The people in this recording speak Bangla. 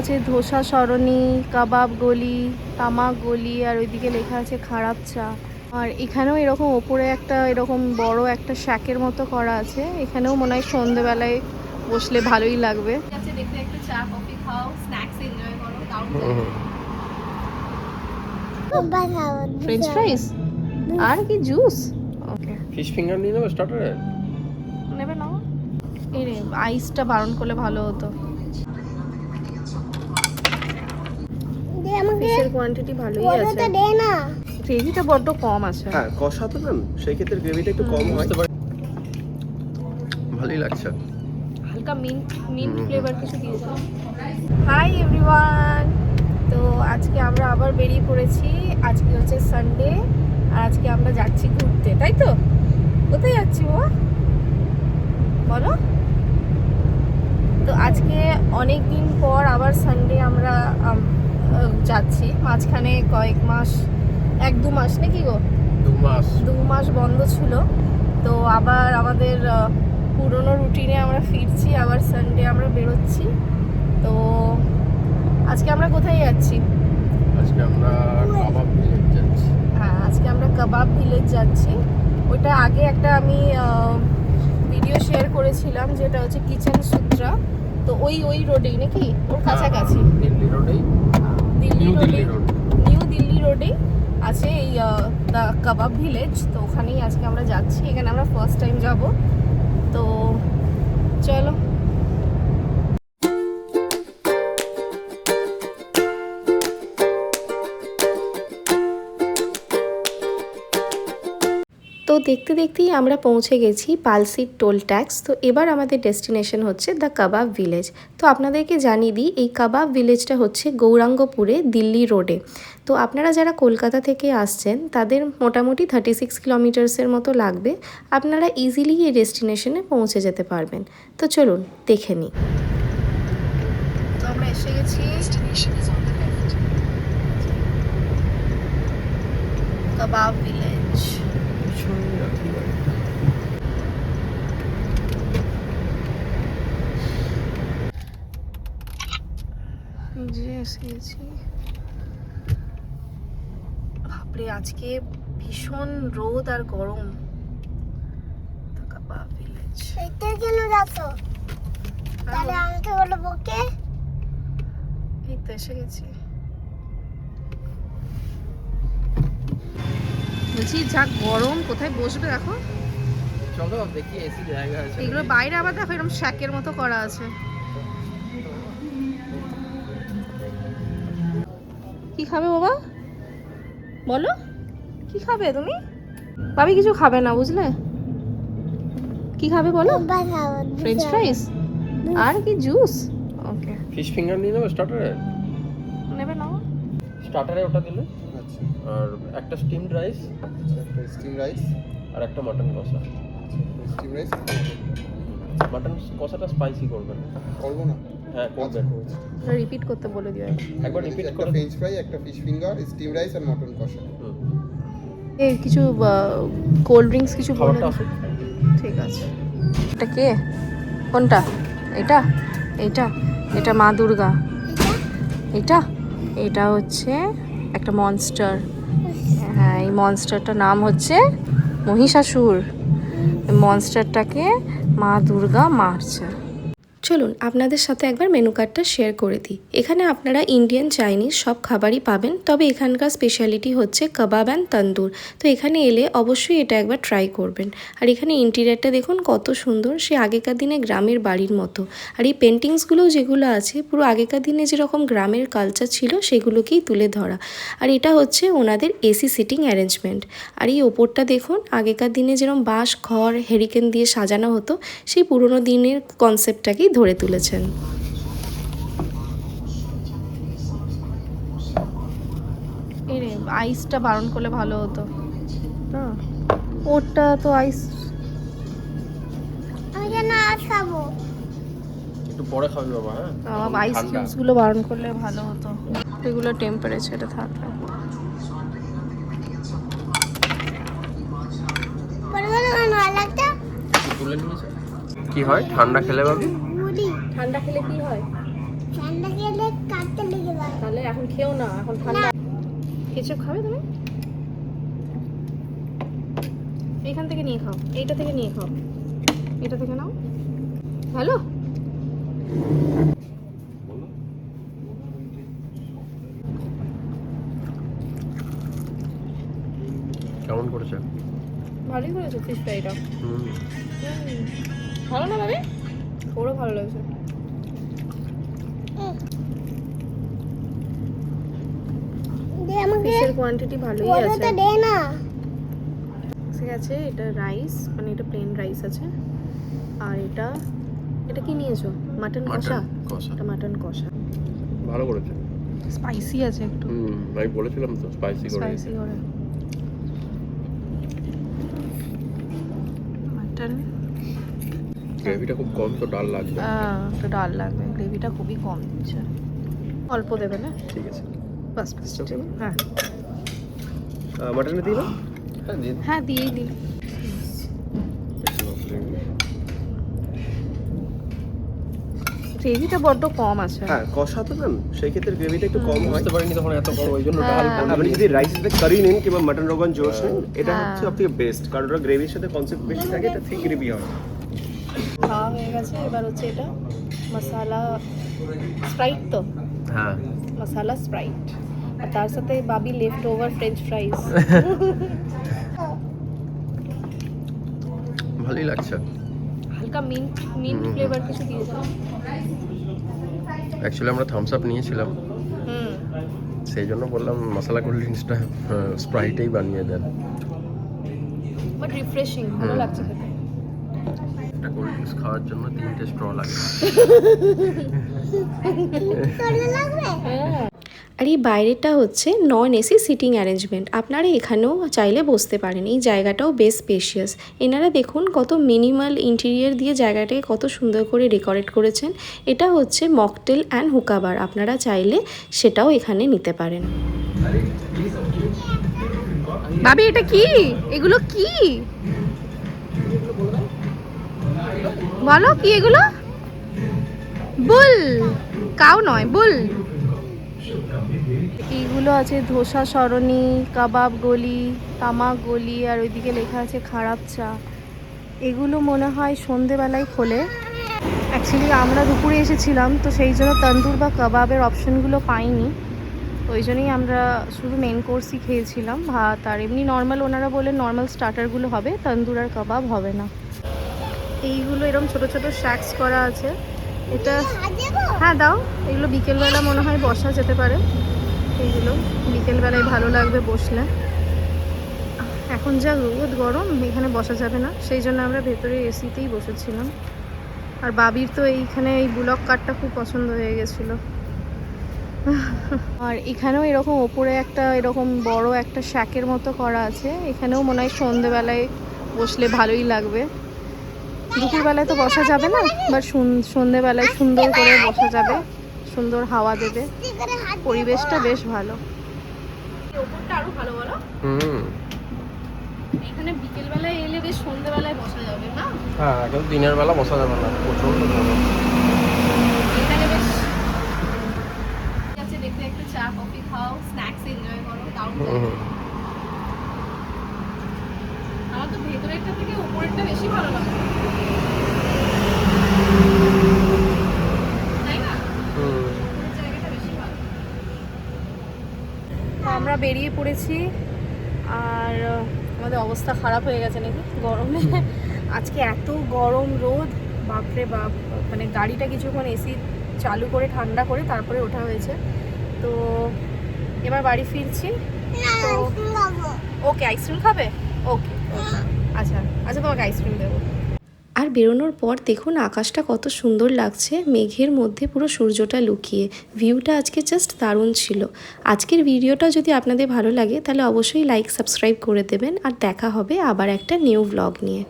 আছে ধোসা সরণি, কাবাব গলি, তামাক গলি, আর ওইদিকে লেখা আছে খারাপ চা। আর এখানেও এরকম ওপরে একটা এরকম বড় একটা শ্যাকের মতো করা আছে। এখানেও মনে হয় সন্ধ্যেবেলায় বসলে ভালোই লাগবে। দেখতে একটু চা কফি খাও, স্ন্যাক্স এনজয় করো, ফ্রেঞ্চ ফ্রাইস আর কি জুস। ওকে, ফিশ ফিঙ্গার নিয়ে নেবে স্টার্টারে? নেবে না? এই রে আইসটা বারণ করলে ভালো হতো। ফিশের কোয়ান্টিটি ভালোই আছে, গ্রেভিটা বড্ড কম আছে। হ্যাঁ, কষা তো না, সেই ক্ষেত্রে গ্রেভিটা একটু কম হয়। ভালোই লাগছে, হালকা মিন্ট ফ্লেভার কিছু দিয়েছে। হাই এভরিওয়ান, তো আজকে আমরা আবার বেরিয়ে পড়েছি। আজকে হচ্ছে সানডে আর আজকে আমরা যাচ্ছি ঘুরতে, তাই তো? কোথায় যাচ্ছি বাবা বলো? তো আজকে অনেক দিন পর আবার সানডে আমরা যাচ্ছি। মাঝখানে কয়েক মাস, 1-2 মাস নাকি গো? 2 মাস বন্ধ ছিল। তো আবার আমাদের পুরনো রুটিনে আমরা ফিরছি, আবার সানডে আমরা বেরোচ্ছি। তো আজকে আমরা কোথায় যাচ্ছি? আজকে আমরা কাবাব ভিলেজ যাচ্ছি। হ্যাঁ, আজকে আমরা কাবাব ভিলেজ যাচ্ছি। ওইটা আগে একটা আমি ভিডিও শেয়ার করেছিলাম, যেটা হচ্ছে কিচেন সূত্রা। তো ওই রোডেই নাকি, ওর কাছাকাছি দিল্লি রোডেই, নিউ দিল্লি রোডেই আছে এই দ্য কাবাব ভিলেজ। তো ওখানেই আজকে আমরা যাচ্ছি। এখানে আমরা ফার্স্ট টাইম যাব। তো চলো। তো দেখতে দেখতেই আমরা পৌঁছে গেছি পালসির টোল ট্যাক্স। তো এবার আমাদের ডেস্টিনেশন হচ্ছে দ্য কাবাব ভিলেজ। তো আপনাদেরকে জানিয়ে দিই, এই কাবাব ভিলেজটা হচ্ছে গৌরাঙ্গপুরে, দিল্লি রোডে। তো আপনারা যারা কলকাতা থেকে আসছেন তাদের মোটামুটি 36 কিলোমিটার্সের মতো লাগবে। আপনারা ইজিলি এই ডেস্টিনেশনে পৌঁছে যেতে পারবেন। তো চলুন দেখে নিই। তো আমরা এসে গেছি কাবাব ভিলেজ। বাপরে, আজকে ভীষণ রোদ আর গরম। কাবাব ভিলেজ এটা কেন যাচ্ছ? তাহলে আমাকে বলো বকে। এই তো এসে গেছি। বলছি যা গরম, কোথায় বসবে দেখো। চলো দেখি এসি জায়গা আছে। এগুলো বাইরে আবার দেখো এরকম শ্যাকের মতো করা আছে। কি খাবে বাবা বলো, কি খাবে তুমি? ভাবি কিছু খাবে না, বুঝলে? কি খাবে বলো? ফ্রেঞ্চ ফ্রাইস আর কি জুস। ওকে, ফিশ ফিঙ্গার নিয়ে নেবে স্টার্টারে? নেবে না? স্টার্টারে ওটা দিলে, আচ্ছা, আর একটা স্টিমড রাইস, একটা স্টিম রাইস, আর একটা মাটন কষা। স্টিম রাইস মাটন কষাটা স্পাইসি করবেন। করবো না? হ্যাঁ করবেন। রিপিট করতে বলে দিও একবার রিপিট একটা করে। ফ্রেঞ্চ ফ্রাই, একটা ফিশ ফিঙ্গার, স্টিম রাইস আর মটন কষা। এই কিছু কোল্ড ড্রিঙ্কস কিছু বলে খাবারটা দাও। আসুক। ঠিক আছে। এটা কে? কোনটা? এটা এটা এটা মা দুর্গা। এটা এটা হচ্ছে একটা মনস্টার। হ্যাঁ, এই মনস্টারটার নাম হচ্ছে মহিষাসুর। এই মনস্টারটাকে মা দুর্গা মারছে। চলুন আপনাদের সাথে একবার মেনু কার্ডটা শেয়ার করে দিই। এখানে আপনারা ইন্ডিয়ান, চাইনিজ সব খাবারই পাবেন, তবে এখানকার স্পেশালিটি হচ্ছে কাবাব অ্যান্ড তন্দুর। তো এখানে এলে অবশ্যই এটা একবার ট্রাই করবেন। আর এখানে ইন্টেরিয়ারটা দেখুন কত সুন্দর, সে আগেকার দিনে গ্রামের বাড়ির মতো। আর এই পেন্টিংসগুলোও যেগুলো আছে পুরো আগেকার দিনে যেরকম গ্রামের কালচার ছিল সেগুলোকেই তুলে ধরা। আর এটা হচ্ছে ওনাদের এসি সিটিং অ্যারেঞ্জমেন্ট। আর এই ওপরটা দেখুন, আগেকার দিনে যেরকম বাঁশ, খড়, হেরিকেন দিয়ে সাজানো হতো, সেই পুরোনো দিনের কনসেপ্টটাকেই ধরে তুলেছেন। এই রে আইসটা বারণ করলে ভালো হতো না, ওটা তো আইস। আমি কেন আজ খাবো? একটু পরে খাবি বাবা। হ্যাঁ, আইস কিউবস গুলো বারণ করলে ভালো হতো। এগুলো টেম্পারেচারে থাকবে। বড় বড় কেন আলাদা? তুলে নিয়েছে। কি হয় ঠান্ডা খেলে বাবি? মুড়ি ঠান্ডা খেলে কি হয়? ঠান্ডা খেলে এখন খেও না, এখন ঠান্ডা। কেচাপ খাবে তুমি? এইখান থেকে নিয়ে খাও, এইটা থেকে নিয়ে খাও, এটা থেকে নাও। ভালো? কেমন করেছে? ভালোই করেছো ফিশ ফ্রাইটা। হুম। ভালো না ভাবি? ওরও ভালো লাগছে। দে আমাকে ফিশের কোয়ান্টিটি ভালোই ওটা আছে। তো দে না। ঠিক আছে, এটা রাইস, মানে এটা প্লেন রাইস আছে। আর এটা এটা কি নিয়েছো? মাটন কষা? কষা। এটা মাটন কষা। ভালো করেছে। স্পাইসি আছে একটু, আমি বলেছিলাম তো স্পাইসি করে। স্পাইসি করে। মাটন গ্রেভিটা খুব কম তো ডাল লাগবে। একটু ডাল লাগবে, গ্রেভিটা খুবই কম দিচ্ছে। অল্প দেবে না? ঠিক আছে। বাস বাস, হ্যাঁ মাটনে দিই না? হ্যাঁ দিন। হ্যাঁ দিয়েই দিন। গ্রেভিটা বড্ড কম আছে। হ্যাঁ কষা তো ম্যাম সেই ক্ষেত্রে গ্রেভিটা একটু কম হয়। বুঝতে পারিনি তখন এত কম, ওই জন্য ডাল হ্যাঁ। কম। আপনি যদি রাইসের সাথে কারি নেন কিংবা মাটন রোগান জোশ নেন, এটা হ্যাঁ। হচ্ছে সবথেকে বেস্ট, কারণ ওটা গ্রেভির সাথে কনসেপ্ট বেশি থাকে, এটা থিক গ্রেভি হয়। খাওয়া হয়ে গেছে, এবার হচ্ছে এটা মশালা স্প্রাইট, তো হ্যাঁ। মশালা স্প্রাইট, আর তার সাথে বাবি লেফট ওভার ফ্রেঞ্চ ফ্রাইজ। ভালোই লাগছে। হালকা মিন্ট মিন্ট ফ্লেভার কিছু দিয়েছে। অ্যাকচুয়ালি আমরা থামস আপ নিয়েছিলাম, হুম, সেই জন্য বললাম মশলা কোল্ড ড্রিঙ্কসটা স্প্রাইটেই বানিয়ে দেন। বাট রিফ্রেশিং, ভালো লাগছে খেতে। একটা কোল্ড ড্রিঙ্কস খাওয়ার জন্য 3টে স্ট্র লাগে। তোর লাগবে? হ্যাঁ, আর এই বাইরেটা হচ্ছে নন এসি সিটিং অ্যারেঞ্জমেন্ট, আপনারা এখানেও চাইলে বসতে পারেন। এই জায়গাটাও বেশ স্পেশিয়াস। এনারা দেখুন কত মিনিমাল ইন্টেরিয়ার দিয়ে জায়গাটাকে কত সুন্দর করে ডেকোরেট করেছেন। এটা হচ্ছে মকটেল অ্যান্ড হুকাবার, আপনারা চাইলে সেটাও এখানে নিতে পারেন। বাবি এটা কি? এগুলো কি বলো? কি এগুলো? বুল, কাউ নয়, বুল। এইগুলো আছে ধোসা সরণি, কাবাব গলি, তামাক গলি, আর ওইদিকে লেখা আছে খারাপ চা। এগুলো মনে হয় সন্ধেবেলায় খোলে। অ্যাকচুয়ালি আমরা দুপুরে এসেছিলাম, তো সেই জন্য তন্দুর বা কাবাবের অপশনগুলো পাইনি। ওই জন্যই আমরা শুধু মেন কোর্সই খেয়েছিলাম, ভাত আর এমনি নর্মাল। ওনারা বলে নর্মাল স্টার্টারগুলো হবে, তন্দুর আর কাবাব হবে না। এইগুলো এরকম ছোট ছোট শ্যাক্স করা আছে। এটা হ্যাঁ দাও। এগুলো বিকেলবেলা মনে হয় বসা যেতে পারে। এইগুলো বিকেলবেলায় ভালো লাগবে বসলে। এখন যা রোদ গরম, এখানে বসা যাবে না, সেই জন্য আমরা ভেতরে এসিতেই বসেছিলাম। আর বাবির তো এইখানে এই বুলক কাঠটা খুব পছন্দ হয়ে গেছিলো। আর এখানেও এরকম ওপরে একটা এরকম বড় একটা শ্যাকের মতো করা আছে। এখানেও মনে হয় সন্ধেবেলায় বসলে ভালোই লাগবে। দুপুরবেলায় তো বসা যাবে না, বাট সন্ধেবেলায় সুন্দর করে বসা যাবে, সুন্দর হাওয়া দেবে, পরিবেশটা বেশ ভালো। ওপরটা আরো ভালো বলো। এখানে বিকেলবেলায় এলে বেশ সন্ধেবেলায় বসা যাবে না? হ্যাঁ, কিন্তু দিনের বেলা বসা যাবে না, প্রচন্ড গরম। এখানে বেশ ঠিক আছে, দেখতে একটু চা কফি খাও, স্ন্যাক্স এনজয় করো, দারুণ লাগবে। আমার তো ভেতরেরটা থেকে উপরেরটা বেশি ভালো লাগে, তাই না? উপরের জায়গাটা বেশি ভালো। আমরা বেরিয়ে পড়েছি, আর আমাদের অবস্থা খারাপ হয়ে গেছে নাকি গরমে। আজকে এত গরম রোদ, বাপরে বাপ। মানে গাড়িটা কিছুক্ষণ এসি চালু করে ঠান্ডা করে তারপরে ওঠা হয়েছে। তো এবার বাড়ি ফিরছি। তো ওকে, আইসক্রিম খাবে? ওকে আচ্ছা আচ্ছা, তোমাকে আইসক্রিম দেবো। আর বেরোনোর পর দেখুন আকাশটা কত সুন্দর লাগছে, মেঘের মধ্যে পুরো সূর্যটা লুকিয়ে। ভিউটা আজকে জাস্ট দারুণ ছিল। আজকের ভিডিওটা যদি আপনাদের ভালো লাগে তাহলে অবশ্যই লাইক সাবস্ক্রাইব করে দেবেন, আর দেখা হবে আবার একটা নিউ ভ্লগ নিয়ে।